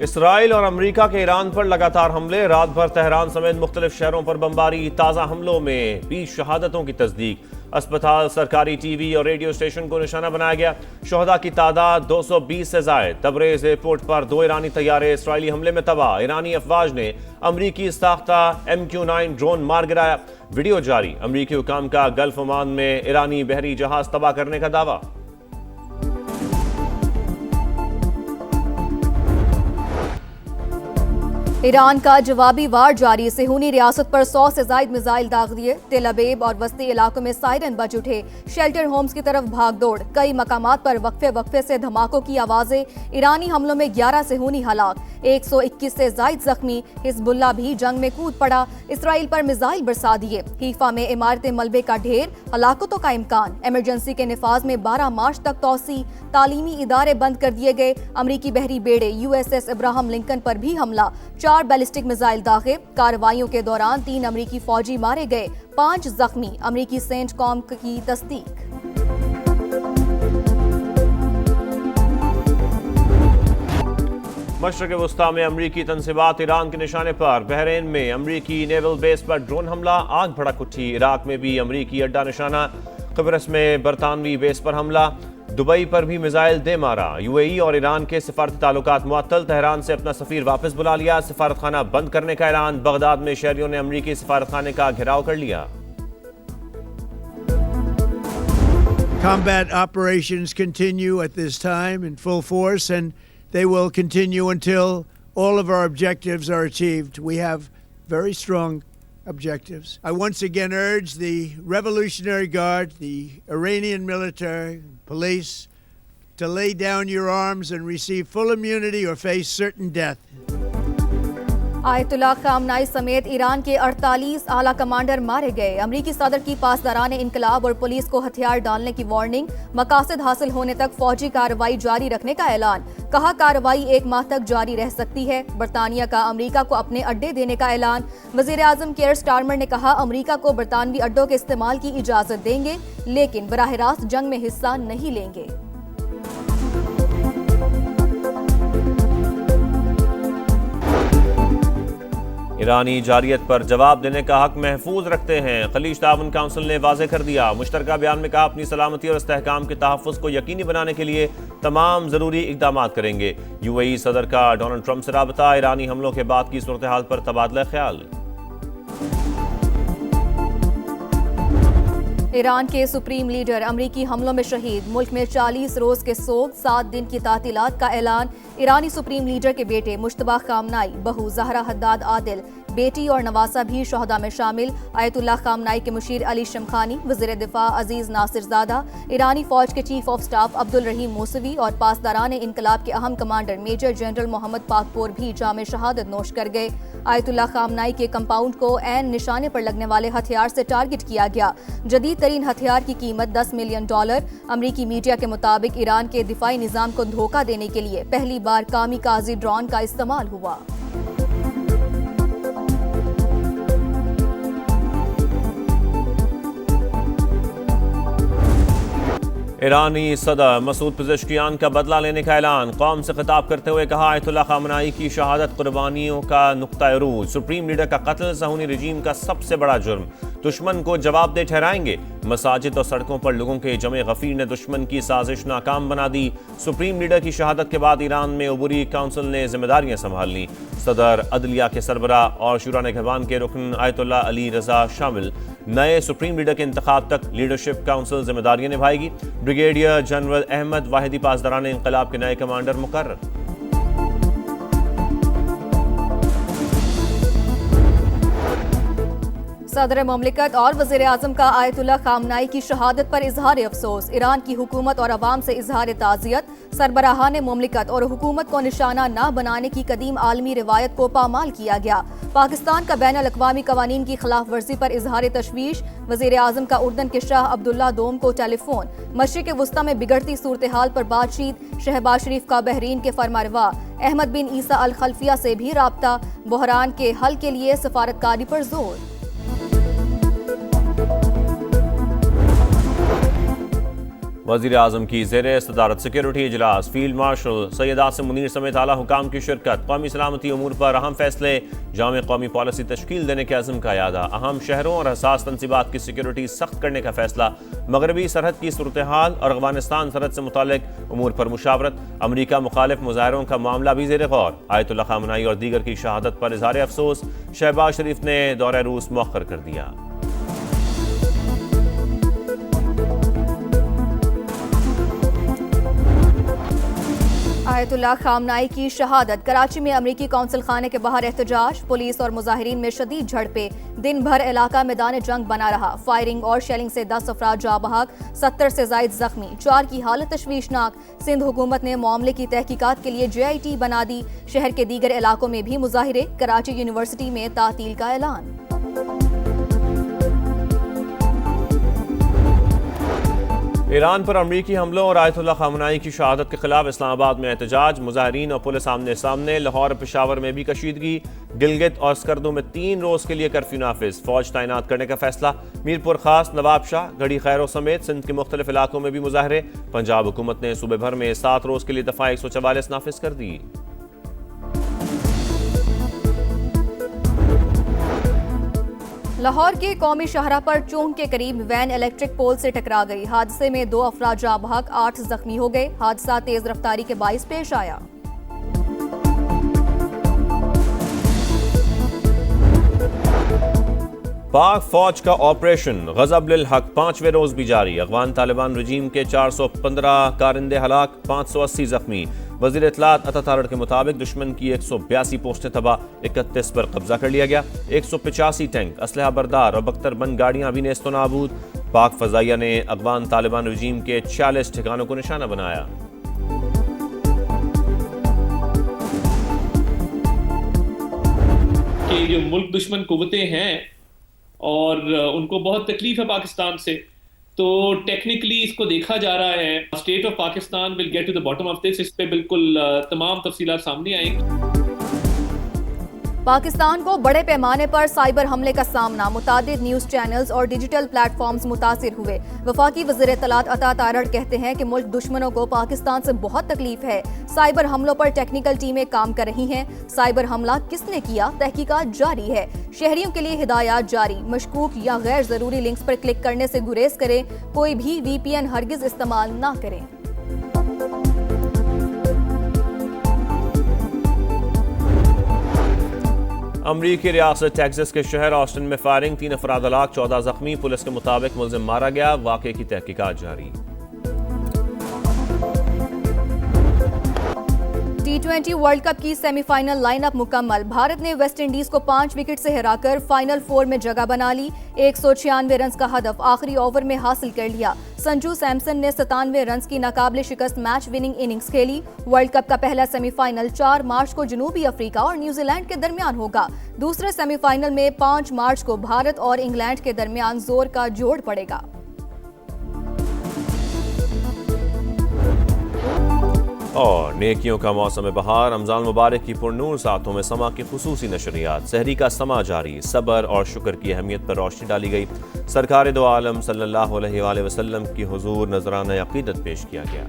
اسرائیل اور امریکہ کے ایران پر لگاتار حملے، رات بھر تہران سمیت مختلف شہروں پر بمباری، تازہ حملوں میں 20 شہادتوں کی تصدیق، اسپتال، سرکاری ٹی وی اور ریڈیو اسٹیشن کو نشانہ بنایا گیا، شہداء کی تعداد 220 سے زائد، تبریز ایئرپورٹ پر 2 ایرانی طیارے اسرائیلی حملے میں تباہ، ایرانی افواج نے امریکی ساختہ MQ-9 ڈرون مار گرایا، ویڈیو جاری، امریکی حکام کا گلف عمان میں ایرانی بحری جہاز تباہ کرنے کا دعویٰ۔ ایران کا جوابی وار جاری، صہیونی ریاست پر 100 سے زائد میزائل داغ دیے، تل ابیب اور وسطی علاقوں میں سائرن بج اٹھے، شیلٹر ہومز کی طرف بھاگ دوڑ، کئی مقامات پر وقفے سے دھماکوں کی آوازیں، ایرانی حملوں میں 11 صہیونی ہلاک، 121 سے زائد زخمی، حزب اللہ بھی جنگ میں کود پڑا، اسرائیل پر میزائل برسا دیے، حیفا میں عمارت ملبے کا ڈھیر، ہلاکتوں کا امکان، ایمرجنسی کے نفاذ میں 12 مارچ تک توسیع، تعلیمی ادارے بند کر دیے گئے، امریکی بحری بیڑے USS ابراہم لنکن پر بھی حملہ، 4 بیلسٹک میزائل داغے، کارروائیوں کے دوران 3 امریکی فوجی مارے گئے، 5 زخمی، امریکی سینٹ کام کی تصدیق۔ مشرق وسطی میں امریکی تنصیبات ایران کے نشانے پر، بحرین میں امریکی نیول بیس پر ڈرون حملہ، آگ بھڑک اٹھی، عراق میں بھی امریکی اڈہ نشانہ، قبرص میں برطانوی بیس پر حملہ، دبئی پر بھی میزائل دے مارا، UAE اور ایران کے سفارتی تعلقات معطل، تہران سے اپنا سفیر واپس بلا لیا، سفارت خانہ بند کرنے کا اعلان، بغداد میں شہریوں نے امریکی سفارت خانے کا گھیراؤ کر لیا۔ Combat operations continue at this time in full force, and they will continue until all of our objectives are achieved. We have very strong objectives. I once again urge the Revolutionary Guard, the Iranian military, police, to lay down your arms and receive full immunity or face certain death. آیت اللہ خامنائی سمیت ایران کے 48 اعلیٰ commander مارے گئے، امریکی صدر کی پاسداران انقلاب اور پولیس کو ہتھیار ڈالنے کی وارننگ، مقاصد حاصل ہونے تک فوجی کارروائی جاری رکھنے کا اعلان، کہا کارروائی 1 ماہ تک جاری رہ سکتی ہے، برطانیہ کا امریکہ کو اپنے اڈے دینے کا اعلان، وزیراعظم کیئر سٹارمر نے کہا امریکہ کو برطانوی اڈوں کے استعمال کی اجازت دیں گے لیکن براہ راست جنگ میں حصہ نہیں لیں گے۔ ایرانی جارحیت پر جواب دینے کا حق محفوظ رکھتے ہیں، خلیج تعاون کونسل نے واضح کر دیا، مشترکہ بیان میں کہا اپنی سلامتی اور استحکام کے تحفظ کو یقینی بنانے کے لیے تمام ضروری اقدامات کریں گے۔ UAE صدر کا ڈونلڈ ٹرمپ سے رابطہ، ایرانی حملوں کے بعد کی صورتحال پر تبادلہ خیال۔ ایران کے سپریم لیڈر امریکی حملوں میں شہید، ملک میں 40 روز کے سوگ، 7 دن کی تعطیلات کا اعلان، ایرانی سپریم لیڈر کے بیٹے مجتبیٰ خامنائی، بہو زہرا حداد عادل، بیٹی اور نواسہ بھی شہداء میں شامل، آیت اللہ خامنائی کے مشیر علی شمخانی، وزیر دفاع عزیز ناصر زادہ، ایرانی فوج کے chief of staff Abdul Rahim Moosavi اور پاسداران انقلاب کے اہم کمانڈر میجر جنرل محمد پاکپور بھی جام شہادت نوش کر گئے۔ آیت اللہ خامنائی کے کمپاؤنڈ کو عین نشانے پر لگنے والے ہتھیار سے ٹارگٹ کیا گیا، جدید ترین ہتھیار کی قیمت $10 ملین۔ امریکی میڈیا کے مطابق ایران کے دفاعی نظام کو دھوکہ دینے کے لیے پہلی بار کامیکازی ڈرون کا استعمال ہوا۔ ایرانی صدر مسعود پزشکیان کا بدلہ لینے کا اعلان، قوم سے خطاب کرتے ہوئے کہا آیت اللہ خامنائی کی شہادت قربانیوں کا نقطہ عروج، سپریم لیڈر کا قتل صہیونی رجیم کا سب سے بڑا جرم، دشمن کو جواب دہ ٹھہرائیں گے، مساجد اور سڑکوں پر لوگوں کے جمع غفیر نے دشمن کی سازش ناکام بنا دی، سپریم لیڈر کی شہادت کے بعد ایران میں عبوری کونسل نے ذمہ داریاں سنبھال لیں، صدر عدلیہ کے سربراہ اور شورا نگہبان کے رکن آیت اللہ علی رضا شامل، نئے سپریم لیڈر کے انتخاب تک لیڈرشپ کونسل ذمہ داریاں نبھائے گی، بریگیڈیئر جنرل احمد واحدی پاسداران انقلاب کے نئے کمانڈر مقرر۔ صدر مملکت اور وزیر اعظم کا آیت اللہ خامنائی کی شہادت پر اظہار افسوس، ایران کی حکومت اور عوام سے اظہار تعزیت، سربراہان مملکت اور حکومت کو نشانہ نہ بنانے کی قدیم عالمی روایت کو پامال کیا گیا، پاکستان کا بین الاقوامی قوانین کی خلاف ورزی پر اظہار تشویش، وزیر اعظم کا اردن کے شاہ عبداللہ دوم کو ٹیلی فون، مشرق وسطی میں بگڑتی صورتحال پر بات چیت، شہباز شریف کا بحرین کے فرمانروا، احمد بن عیسیٰ الخلفیہ سے بھی رابطہ، بحران کے حل کے لیے سفارتکاری پر زور۔ وزیر اعظم کی زیر صدارت سیکیورٹی اجلاس، فیلڈ مارشل سید عاصم منیر سمیت اعلیٰ حکام کی شرکت، قومی سلامتی امور پر اہم فیصلے، جامع قومی پالیسی تشکیل دینے کے عزم کا اعادہ، اہم شہروں اور حساس تنصیبات کی سیکیورٹی سخت کرنے کا فیصلہ، مغربی سرحد کی صورتحال اور افغانستان سرحد سے متعلق امور پر مشاورت، امریکہ مخالف مظاہروں کا معاملہ بھی زیر غور، آیت اللہ خامنہئی اور دیگر کی شہادت پر اظہار افسوس، شہباز شریف نے دورہ روس مؤخر کر دیا۔ آیت اللہ خامنہئی کی شہادت، کراچی میں امریکی قونصل خانے کے باہر احتجاج، پولیس اور مظاہرین میں شدید جھڑپیں، دن بھر علاقہ میدان جنگ بنا رہا، فائرنگ اور شیلنگ سے 10 افراد جاں بحق، 70 سے زائد زخمی، 4 کی حالت تشویشناک، سندھ حکومت نے معاملے کی تحقیقات کے لیے JIT بنا دی، شہر کے دیگر علاقوں میں بھی مظاہرے، کراچی یونیورسٹی میں تعطیل کا اعلان۔ ایران پر امریکی حملوں اور آیت اللہ خامنہئی کی شہادت کے خلاف اسلام آباد میں احتجاج، مظاہرین اور پولیس آمنے سامنے، لاہور اور پشاور میں بھی کشیدگی، گلگت اور اسکردو میں 3 روز کے لیے کرفیو نافذ، فوج تعینات کرنے کا فیصلہ، میرپور خاص، نواب شاہ، گڑھی خیرو سمیت سندھ کے مختلف علاقوں میں بھی مظاہرے، پنجاب حکومت نے صوبے بھر میں 7 روز کے لیے دفعہ 144 نافذ کر دی۔ لاہور کے قومی شاہراہ پر چونگ کے قریب وین الیکٹرک پول سے ٹکرا گئی، حادثے میں 2 افراد جاں بحق، 8 زخمی ہو گئے، حادثہ تیز رفتاری کے باعث پیش آیا۔ پاک فوج کا آپریشن غضب للحق 5ویں روز بھی جاری، افغان طالبان رجیم کے 415 کارندے ہلاک، 580 زخمی، وزیر اطلاعات عطا تارڑ کے مطابق دشمن کی 182 پوسٹیں تباہ، 31 پر قبضہ کر لیا گیا، 185 ٹینک، اسلحہ بردار اور بختر بند گاڑیاں بھی نیست و نابود، پاک فضائیہ نے افغان طالبان رجیم کے 46 ٹھکانوں کو نشانہ بنایا۔ کہ جو ملک دشمن قوتیں ہیں اور ان کو بہت تکلیف ہے پاکستان سے، تو ٹیکنیکلی اس کو دیکھا جا رہا ہے، state of Pakistan will get to the bottom of this, اس پہ بالکل تمام تفصیلات سامنے آئیں گی۔ پاکستان کو بڑے پیمانے پر سائبر حملے کا سامنا، متعدد نیوز چینلز اور ڈیجیٹل پلیٹ فارمز متاثر ہوئے، وفاقی وزیر اطلاعات عطا تارڑ کہتے ہیں کہ ملک دشمنوں کو پاکستان سے بہت تکلیف ہے، سائبر حملوں پر ٹیکنیکل ٹیمیں کام کر رہی ہیں، سائبر حملہ کس نے کیا، تحقیقات جاری ہے، شہریوں کے لیے ہدایات جاری، مشکوک یا غیر ضروری لنکس پر کلک کرنے سے گریز کریں، کوئی بھی VPN ہرگز استعمال نہ کریں۔ امریکی ریاست ٹیکساس کے شہر آسٹن میں فائرنگ، 3 افراد ہلاک، 14 زخمی، پولیس کے مطابق ملزم مارا گیا، واقعے کی تحقیقات جاری۔ T20 ورلڈ کپ کی سیمی فائنل لائن اپ مکمل، بھارت نے ویسٹ انڈیز کو 5 وکٹ سے ہرا کر فائنل 4 میں جگہ بنا لی، 196 رنز کا ہدف آخری اوور میں حاصل کر لیا، سنجو سیمسن نے 97 رنز کی ناقابل شکست میچ وننگ اننگز کھیلی۔ ورلڈ کپ کا پہلا سیمی فائنل 4 مارچ کو جنوبی افریقہ اور نیوزی لینڈ کے درمیان ہوگا، دوسرے سیمی فائنل میں 5 مارچ کو بھارت اور انگلینڈ کے درمیان زور کا جوڑ پڑے گا۔ اور نیکیوں کا موسم بہار، رمضان مبارک کی پرنور ساعتوں میں سما کی خصوصی نشریات، سحری کا سما جاری، صبر اور شکر کی اہمیت پر روشنی ڈالی گئی، سرکار دو عالم صلی اللہ علیہ وآلہ وسلم کی حضور نذرانہ عقیدت پیش کیا گیا۔